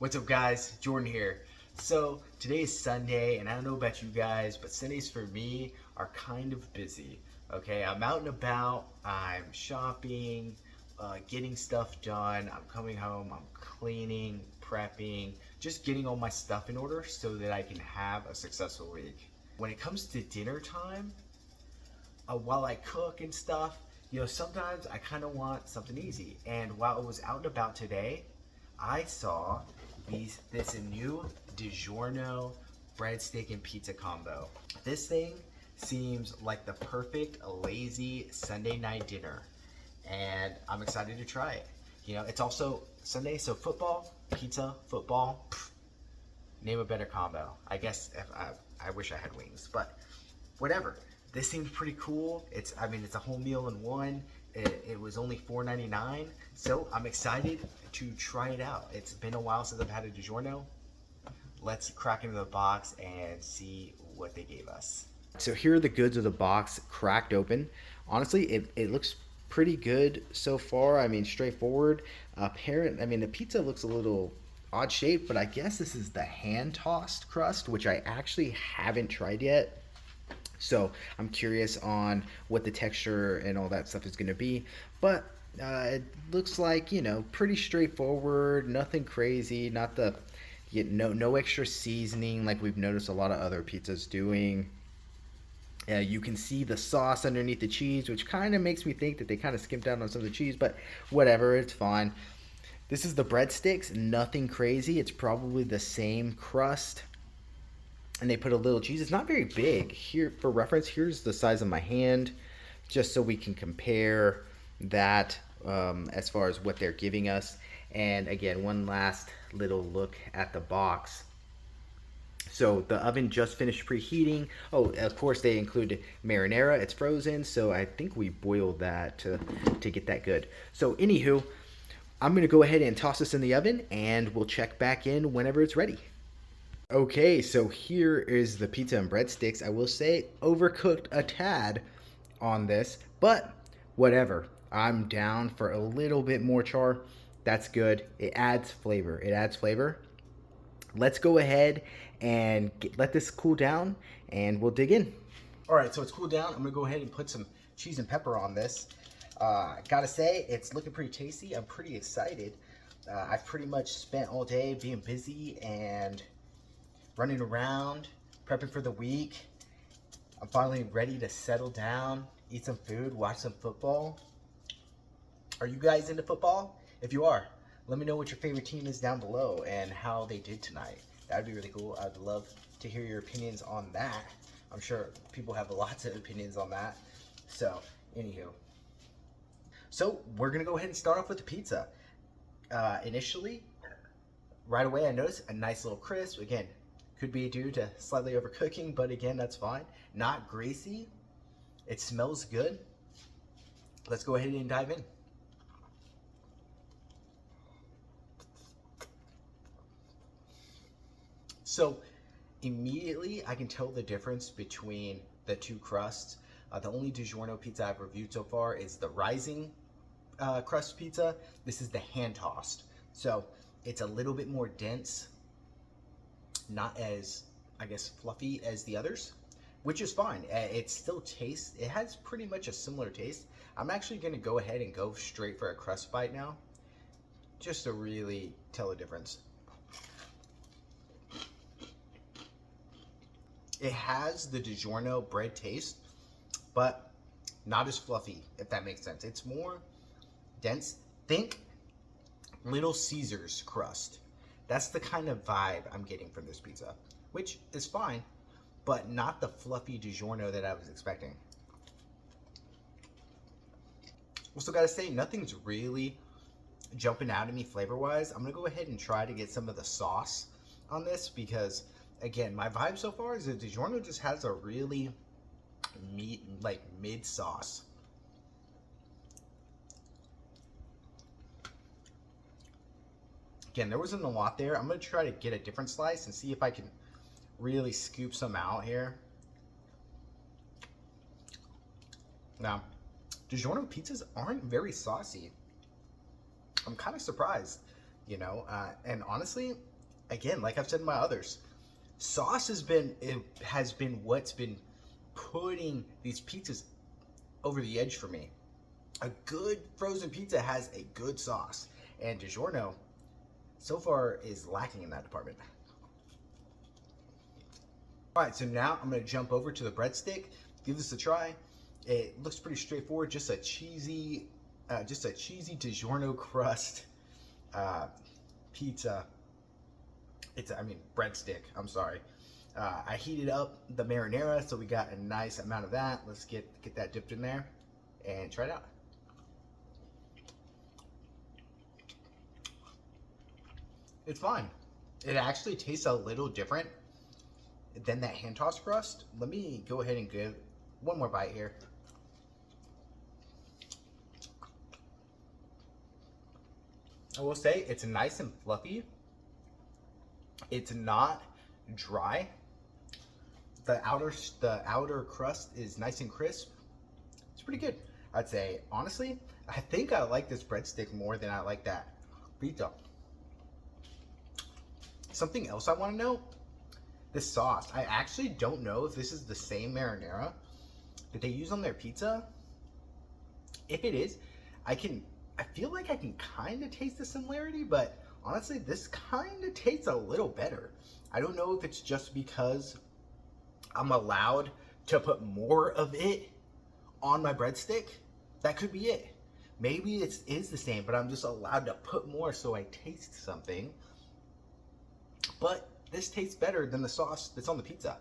What's up, guys? Jordan here. So today is Sunday, and I don't know about you guys, but Sundays for me are kind of busy. Okay, I'm out and about, I'm shopping, getting stuff done, I'm coming home, I'm cleaning, prepping, just getting all my stuff in order so that I can have a successful week. When it comes to dinner time, while I cook and stuff, sometimes I kind of want something easy. And while I was out and about today, I saw this new DiGiorno breadstick and pizza combo. This thing seems like the perfect lazy Sunday night dinner, and I'm excited to try it. It's also Sunday, so football, pizza, football. Name a better combo. I guess if I wish I had wings, but whatever. This seems pretty cool. It's a whole meal in one. It was only $4.99, so I'm excited to try it out. It's been a while since I've had a DiGiorno. Let's crack into the box and see what they gave us. So here are the goods of the box cracked open. Honestly, it looks pretty good so far. Straightforward. The pizza looks a little odd shaped, but I guess this is the hand tossed crust, which I actually haven't tried yet. So I'm curious on what the texture and all that stuff is going to be. But it looks like, pretty straightforward, nothing crazy, no extra seasoning like we've noticed a lot of other pizzas doing. You can see the sauce underneath the cheese, which kind of makes me think that they kind of skimped out on some of the cheese, but whatever, it's fine. This is the breadsticks, nothing crazy. It's probably the same crust. And they put a little cheese. It's not very big. Here, for reference, here's the size of my hand, just so we can compare that as far as what they're giving us. And again, one last little look at the box. So the oven just finished preheating. Oh, of course they included marinara. It's frozen, so I think we boiled that to get that good. So anywho, I'm gonna go ahead and toss this in the oven, and we'll check back in whenever it's ready. Okay, so here is the pizza and breadsticks. I will say overcooked a tad on this, but whatever. I'm down for a little bit more char. That's good. It adds flavor. Let's go ahead and let this cool down, and we'll dig in. All right, so it's cooled down. I'm gonna go ahead and put some cheese and pepper on this. Gotta say, it's looking pretty tasty. I'm pretty excited. I've pretty much spent all day being busy and running around, prepping for the week. I'm finally ready to settle down, eat some food, watch some football. Are you guys into football? If you are, let me know what your favorite team is down below and how they did tonight. That would be really cool. I'd love to hear your opinions on that. I'm sure people have lots of opinions on that. So, anywho. So, we're gonna go ahead and start off with the pizza. Initially, right away I noticed a nice little crisp. Again, could be due to slightly overcooking, but again, that's fine. Not greasy. It smells good. Let's go ahead and dive in. So immediately I can tell the difference between the two crusts. The only DiGiorno pizza I've reviewed so far is the rising crust pizza. This is the hand tossed. So it's a little bit more dense, not as, I guess, fluffy as the others, which is fine. It still tastes, it has pretty much a similar taste. I'm actually gonna go ahead and go straight for a crust bite now, just to really tell the difference. It has the DiGiorno bread taste, but not as fluffy, if that makes sense. It's more dense. Think Little Caesars crust. That's the kind of vibe I'm getting from this pizza, which is fine, but not the fluffy DiGiorno that I was expecting. Also gotta say, nothing's really jumping out at me flavor-wise. I'm gonna go ahead and try to get some of the sauce on this because, again, my vibe so far is that DiGiorno just has a really mid sauce. Again, there wasn't a lot there. I'm gonna try to get a different slice and see if I can really scoop some out here. Now, DiGiorno pizzas aren't very saucy. I'm kind of surprised, and honestly, again, like I've said in my others, sauce has been what's been putting these pizzas over the edge for me. A good frozen pizza has a good sauce, and DiGiorno so far is lacking in that department. All right, so now I'm gonna jump over to the breadstick. Give this a try. It looks pretty straightforward. Just a cheesy DiGiorno crust pizza. Breadstick. I'm sorry. I heated up the marinara, so we got a nice amount of that. Let's get that dipped in there and try it out. It's fine. It actually tastes a little different than that hand tossed crust. Let me go ahead and give one more bite here. I will say it's nice and fluffy. It's not dry. The outer crust is nice and crisp. It's pretty good. I'd say, honestly, I think I like this breadstick more than I like that pizza. Something else I want to know, this sauce. I actually don't know if this is the same marinara that they use on their pizza. If it is, I feel like I can kind of taste the similarity, but honestly, this kind of tastes a little better. I don't know if it's just because I'm allowed to put more of it on my breadstick. That could be it. Maybe it is the same, but I'm just allowed to put more so I taste something. But this tastes better than the sauce that's on the pizza.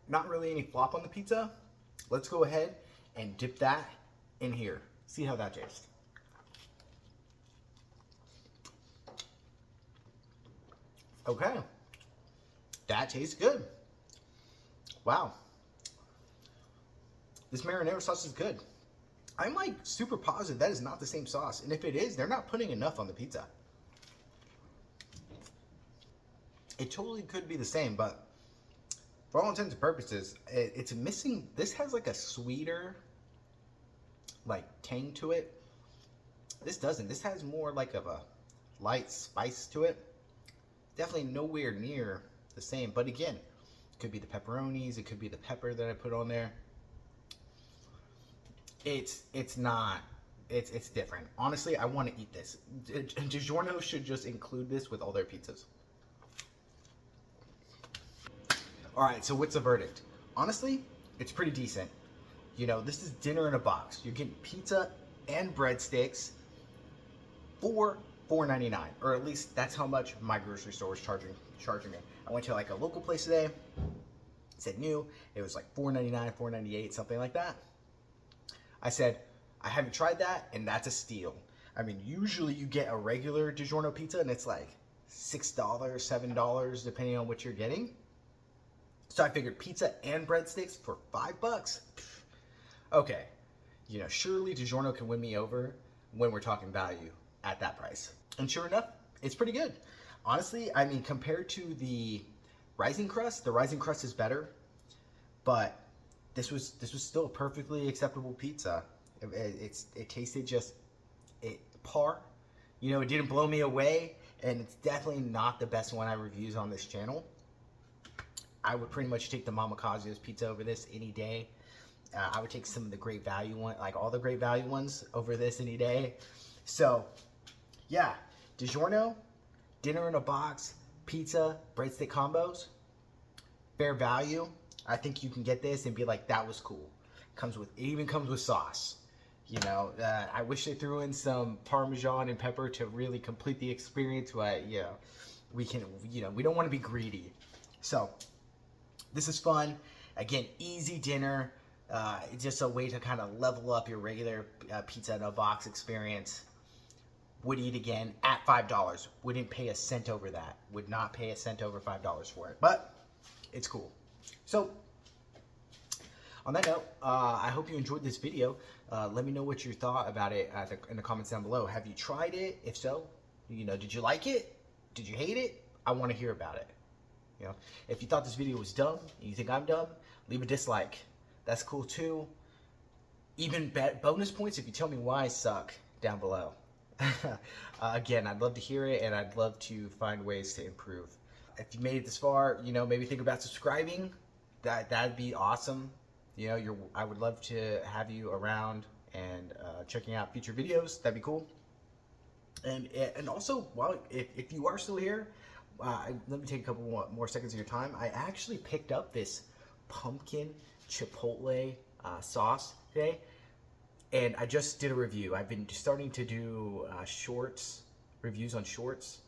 Not really any flop on the pizza. Let's go ahead and dip that in here. See how that tastes. Okay. That tastes good. Wow. This marinara sauce is good. I'm like super positive that is not the same sauce. And if it is, they're not putting enough on the pizza. It totally could be the same, but for all intents and purposes, it's missing. This has like a sweeter, like, tang to it. This doesn't. This has more like of a light spice to it. Definitely nowhere near the same. But again, it could be the pepperonis. It could be the pepper that I put on there. It's not. It's different. Honestly, I want to eat this. DiGiorno should just include this with all their pizzas. All right, so what's the verdict? Honestly, it's pretty decent. You know, this is dinner in a box. You're getting pizza and breadsticks for $4.99, or at least that's how much my grocery store was charging me. I went to like a local place today. It said new. It was like $4.99, $4.98, something like that. I said, I haven't tried that, and that's a steal. I mean, usually you get a regular DiGiorno pizza, and it's like $6, $7, depending on what you're getting. So I figured pizza and breadsticks for $5. Okay, you know, surely DiGiorno can win me over when we're talking value at that price. And sure enough, it's pretty good. Honestly, I mean, compared to the rising crust is better, but this was still a perfectly acceptable pizza. It tasted just par. You know, it didn't blow me away, and it's definitely not the best one I reviews on this channel. I would pretty much take the Mama Casio's pizza over this any day. I would take some of the great value ones, like all the great value ones, over this any day. So, yeah, DiGiorno, dinner in a box, pizza, breadstick combos, fair value. I think you can get this and be like, that was cool. It even comes with sauce. You know, I wish they threw in some Parmesan and pepper to really complete the experience. But you know, we don't want to be greedy. So, this is fun. Again, easy dinner. Just a way to kind of level up your regular pizza in a box experience. Would eat again at $5. Wouldn't pay a cent over that. Would not pay a cent over $5 for it. But it's cool. So, on that note, I hope you enjoyed this video. Let me know what you thought about it in the comments down below. Have you tried it? If so, you know, did you like it? Did you hate it? I want to hear about it. You know, if you thought this video was dumb and you think I'm dumb, leave a dislike. That's cool too. Even bonus points if you tell me why I suck down below. Again, I'd love to hear it, and I'd love to find ways to improve. If you made it this far, maybe think about subscribing. That'd be awesome. I would love to have you around and checking out future videos. That'd be cool. And also, well, if you are still here, let me take a couple more seconds of your time. I actually picked up this pumpkin chipotle sauce today, and I just did a review. I've been starting to do reviews on shorts,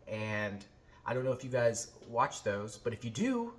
and I don't know if you guys watch those, but if you do,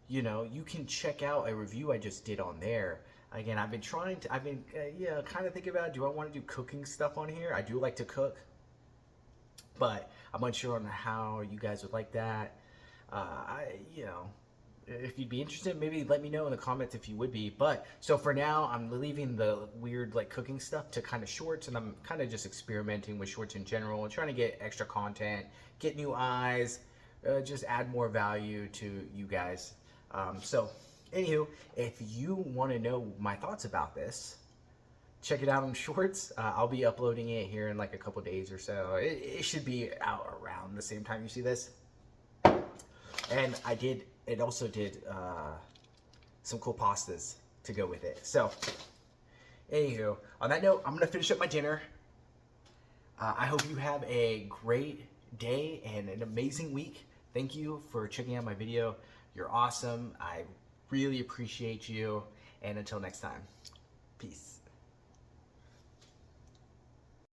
you can check out a review I just did on there. Again, I've been kind of thinking about, do I want to do cooking stuff on here? I do like to cook, but I'm unsure on how you guys would like that. If you'd be interested, maybe let me know in the comments if you would be. But so for now, I'm leaving the weird like cooking stuff to kind of shorts, and I'm kind of just experimenting with shorts in general and trying to get extra content, get new eyes, just add more value to you guys. So anywho, if you want to know my thoughts about this, check it out on shorts. I'll be uploading it here in like a couple days or so. It should be out around the same time you see this. And it also did some cool pastas to go with it. So anywho, on that note, I'm gonna finish up my dinner. I hope you have a great day and an amazing week. Thank you for checking out my video. You're awesome. I really appreciate you. And until next time, peace.